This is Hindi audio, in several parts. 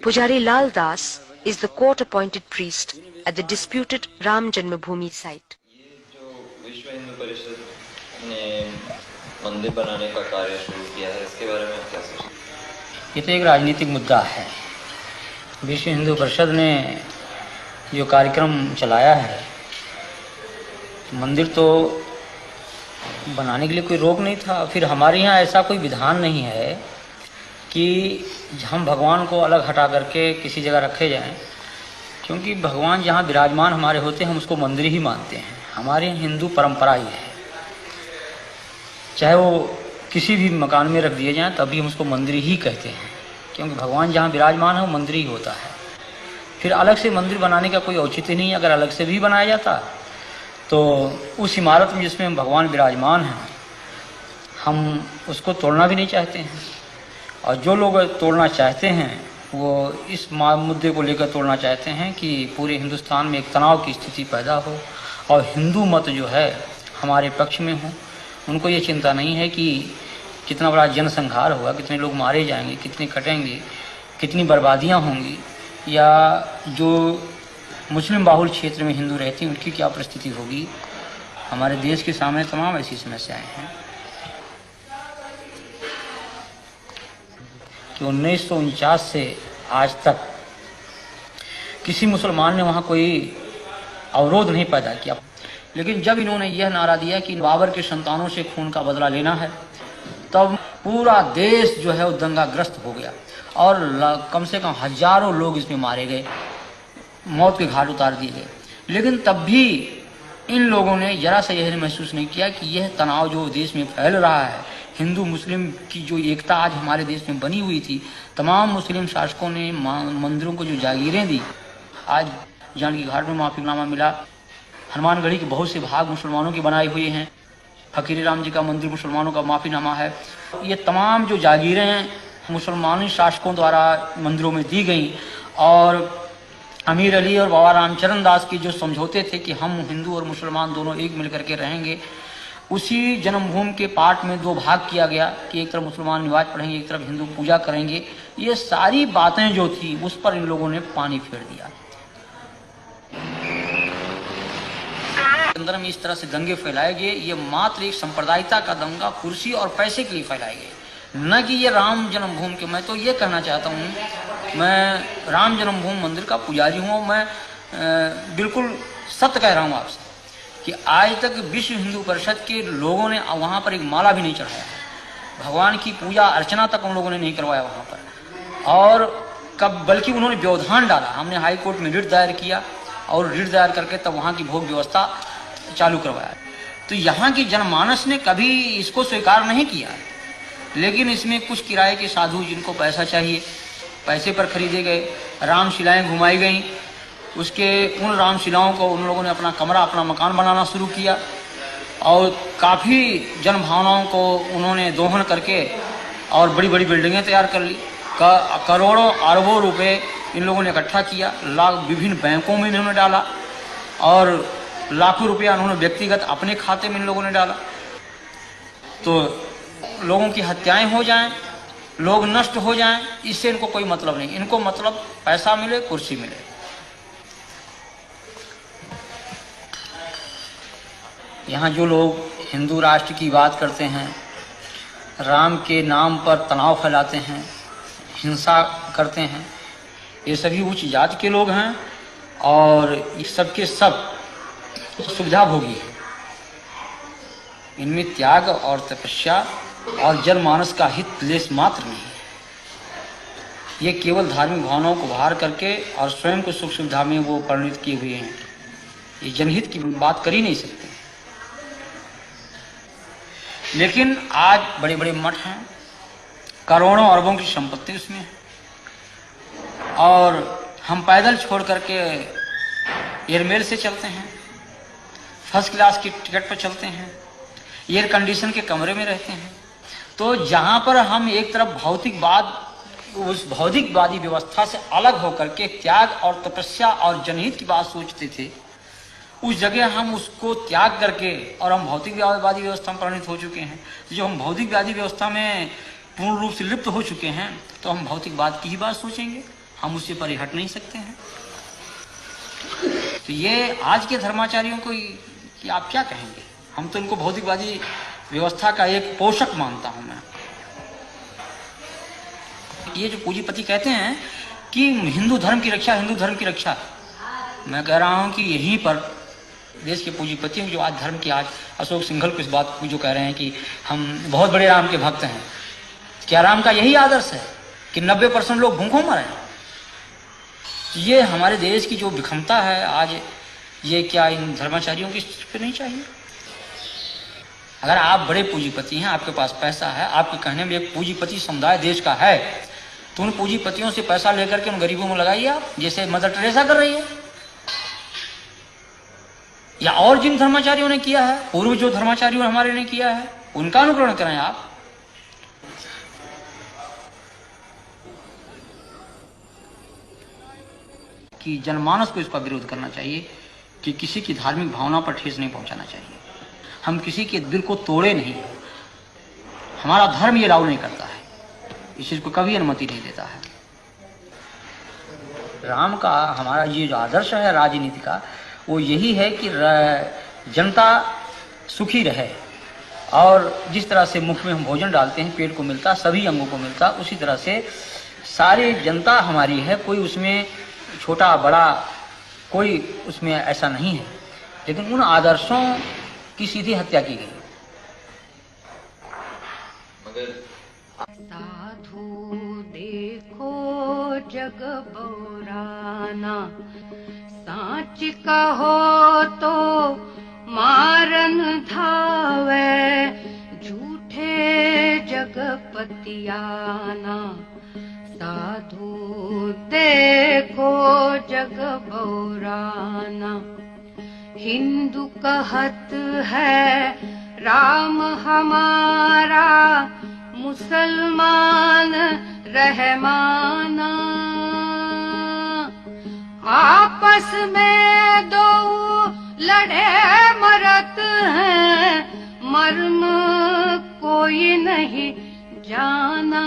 Pujari Lal Das is the court-appointed priest at the disputed Ram Janmabhoomi site. विश्व हिंदू परिषद ने मंदिर बनाने का कार्य शुरू किया है, इसके बारे में क्या सोचते हैं? ये तो एक राजनीतिक मुद्दा है। विश्व हिंदू परिषद ने जो कार्यक्रम चलाया है, मंदिर तो बनाने के लिए कोई रोक नहीं था। फिर हमारे यहाँ ऐसा कोई विधान नहीं है कि हम भगवान को अलग हटा करके किसी जगह रखे जाएं, क्योंकि भगवान जहाँ विराजमान हमारे होते हैं हम उसको मंदिर ही मानते हैं। हमारे हिंदू परंपरा ही है, चाहे वो किसी भी मकान में रख दिए जाएं तभी हम उसको मंदिर ही कहते हैं, क्योंकि भगवान जहाँ विराजमान है वो मंदिर ही होता है। फिर अलग से मंदिर बनाने का कोई औचित्य नहीं। अगर अलग से भी बनाया जाता तो उस इमारत में जिसमें भगवान विराजमान हैं हम उसको तोड़ना भी नहीं चाहते हैं, और जो लोग तोड़ना चाहते हैं वो इस मुद्दे को लेकर तोड़ना चाहते हैं कि पूरे हिंदुस्तान में एक तनाव की स्थिति पैदा हो और हिंदू मत जो है हमारे पक्ष में हो। उनको ये चिंता नहीं है कि कितना बड़ा जनसंहार होगा, कितने लोग मारे जाएंगे, कितने कटेंगे, कितनी बर्बादियां होंगी, या जो मुस्लिम बाहुल क्षेत्र में हिंदू रहते हैं उनकी क्या परिस्थिति होगी। हमारे देश के सामने तमाम ऐसी समस्याएं हैं कि 1949 से आज तक किसी मुसलमान ने वहाँ कोई अवरोध नहीं पैदा किया। लेकिन जब इन्होंने यह नारा दिया कि बाबर के संतानों से खून का बदला लेना है, तब पूरा देश जो है वो दंगाग्रस्त हो गया और कम से कम हजारों लोग इसमें मारे गए, मौत के घाट उतार दिए गए। लेकिन तब भी इन लोगों ने जरा सा यह महसूस नहीं किया कि यह तनाव जो देश में फैल रहा है, हिंदू मुस्लिम की जो एकता आज हमारे देश में बनी हुई थी, तमाम मुस्लिम शासकों ने मंदिरों को जो जागीरें दी, आज जानकी घाट में माफीनामा मिला, हनुमानगढ़ी के बहुत से भाग मुसलमानों के बनाए हुए हैं, फकीर राम जी का मंदिर मुसलमानों का माफीनामा है। ये तमाम जो जागीरें हैं मुसलमानी शासकों द्वारा मंदिरों में दी गई, और अमीर अली और बाबा रामचरण दास के जो समझौते थे कि हम हिंदू और मुसलमान दोनों एक मिलकर के रहेंगे, उसी जन्मभूमि के पाठ में दो भाग किया गया कि एक तरफ मुसलमान नमाज पढ़ेंगे, एक तरफ हिंदू पूजा करेंगे। ये सारी बातें जो थी उस पर इन लोगों ने पानी फेर दिया। अंदर में इस तरह से दंगे फैलाए गए, ये मात्र एक सांप्रदायिकता का दंगा कुर्सी और पैसे के लिए फैलाए गए, न कि ये राम जन्मभूमि के। मैं तो ये कहना चाहता हूँ, मैं राम जन्मभूमि मंदिर का पुजारी हूँ, मैं बिल्कुल सत्य कह रहा हूँ आपसे कि आज तक विश्व हिंदू परिषद के लोगों ने वहाँ पर एक माला भी नहीं चढ़ाया, भगवान की पूजा अर्चना तक उन लोगों ने नहीं करवाया वहाँ पर। और कब बल्कि उन्होंने व्यवधान डाला। हमने हाई कोर्ट में रिट दायर किया और रिट दायर करके तब वहाँ की भोग व्यवस्था चालू करवाया। तो यहाँ की जनमानस ने कभी इसको स्वीकार नहीं किया, लेकिन इसमें कुछ किराए के साधु जिनको पैसा चाहिए, पैसे पर खरीदे गए, रामशिलाएँ घुमाई गईं। उसके उन रामशिलाओं को उन लोगों ने अपना कमरा, अपना मकान बनाना शुरू किया और काफ़ी जनभावनाओं को उन्होंने दोहन करके और बड़ी बड़ी बिल्डिंगें तैयार कर ली। करोड़ों अरबों रुपए इन लोगों ने इकट्ठा किया, विभिन्न बैंकों में इन्होंने डाला और लाखों रुपया उन्होंने व्यक्तिगत अपने खाते में इन लोगों ने डाला। तो लोगों की हत्याएं हो जाएं, लोग नष्ट हो जाएं, इससे इनको कोई मतलब नहीं। इनको मतलब पैसा मिले, कुर्सी मिले। यहाँ जो लोग हिंदू राष्ट्र की बात करते हैं, राम के नाम पर तनाव फैलाते हैं, हिंसा करते हैं, ये सभी उच्च जाति के लोग हैं और ये सबके सब सुविधा भोगी है। इनमें त्याग और तपस्या और जनमानस का हित लेस मात्र नहीं है। ये केवल धार्मिक भावनाओं को बाहर करके और स्वयं को सुख सुविधा में वो परिणित किए हुए हैं। ये जनहित की बात कर ही नहीं सकते। लेकिन आज बड़े बड़े मठ हैं, करोड़ों अरबों की संपत्ति उसमें है, और हम पैदल छोड़ करके एयरमेल से चलते हैं, फर्स्ट क्लास की टिकट पर चलते हैं, एयर कंडीशन के कमरे में रहते हैं। तो जहाँ पर हम एक तरफ भौतिकवाद, उस भौतिकवादी व्यवस्था से अलग होकर के त्याग और तपस्या और जनहित की बात सोचते थे, उस जगह हम उसको त्याग करके और हम भौतिकवादी व्यवस्था में परिणत हो चुके हैं। जो हम भौतिकवादी व्यवस्था में पूर्ण रूप से लिप्त हो चुके हैं, तो हम भौतिकवाद की ही बात सोचेंगे, हम उससे परे हट नहीं सकते हैं। तो ये आज के धर्माचार्यों को कि आप क्या कहेंगे? हम तो इनको भौतिकवादी व्यवस्था का एक पोषक मानता हूं मैं। ये जो पूंजीपति कहते हैं कि हिंदू धर्म की रक्षा, हिंदू धर्म की रक्षा, मैं कह रहा हूं कि यहीं पर देश के पूंजीपति जो आज धर्म की, आज अशोक सिंघल को इस बात को जो कह रहे हैं कि हम बहुत बड़े राम के भक्त हैं, क्या राम का यही आदर्श है कि 90% लोग भूखों मरे? ये हमारे देश की जो विषमता है आज, ये क्या इन धर्माचार्यों की पे नहीं चाहिए? अगर आप बड़े पूंजीपति हैं, आपके पास पैसा है, आपके कहने में एक पूंजीपति समुदाय देश का है, तो उन पूंजीपतियों से पैसा लेकर के उन गरीबों में लगाइए आप, जैसे मदर टेरेसा कर रही है, या और जिन धर्माचार्यों ने किया है, पूर्व जो धर्माचार्यों हमारे ने किया है, उनका अनुकरण करें आप। कि जनमानस को इसका विरोध करना चाहिए कि किसी की धार्मिक भावना पर ठेस नहीं पहुंचाना चाहिए। हम किसी के दिल को तोड़े नहीं, हमारा धर्म ये अलाउ नहीं करता है, इस चीज को कभी अनुमति नहीं देता है। राम का हमारा ये जो आदर्श है राजनीति का, वो यही है कि जनता सुखी रहे, और जिस तरह से मुख में हम भोजन डालते हैं पेट को मिलता, सभी अंगों को मिलता, उसी तरह से सारी जनता हमारी है, कोई उसमें छोटा बड़ा कोई उसमें ऐसा नहीं है। लेकिन उन आदर्शों की सीधी हत्या की गई। मगर साधु देखो जग बौराना, साच कहो तो मारन धावे, झूठे जगपतियाना। साधु देखो जग बौराना, हिंदू कहत है राम हमारा, मुसलमान रहमाना। आपस में दो लड़े मरत हैं, मर्म कोई नहीं जाना,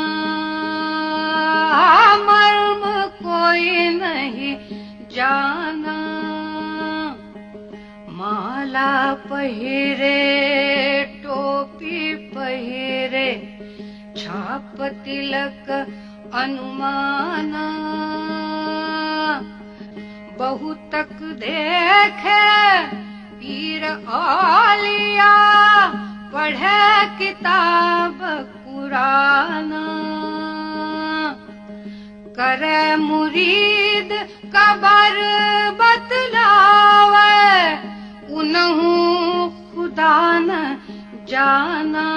मर्म कोई नहीं जाना। माला पहिरे टोपी पहिरे, छाप तिलक अनुमाना। बहुतक देखे पीर औलिया, पढ़े किताब कुराना। करे मुरीद कबर बतलावे, उनहु खुदा न जाना,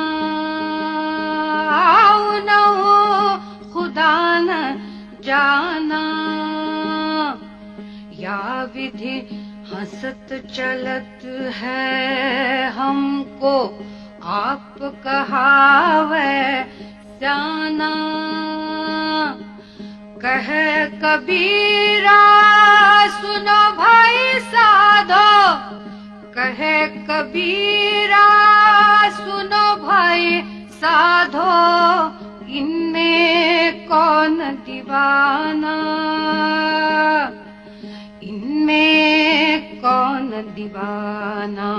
उनहु खुदा न जाना। या विधि हंसत चलत है हमको, आप कहावे जाना। कहे कबीरा सुनो भाई साधो, कहे कबीरा सुनो भाई साधो, इनमें कौन दीवाना, इनमें कौन दीवाना।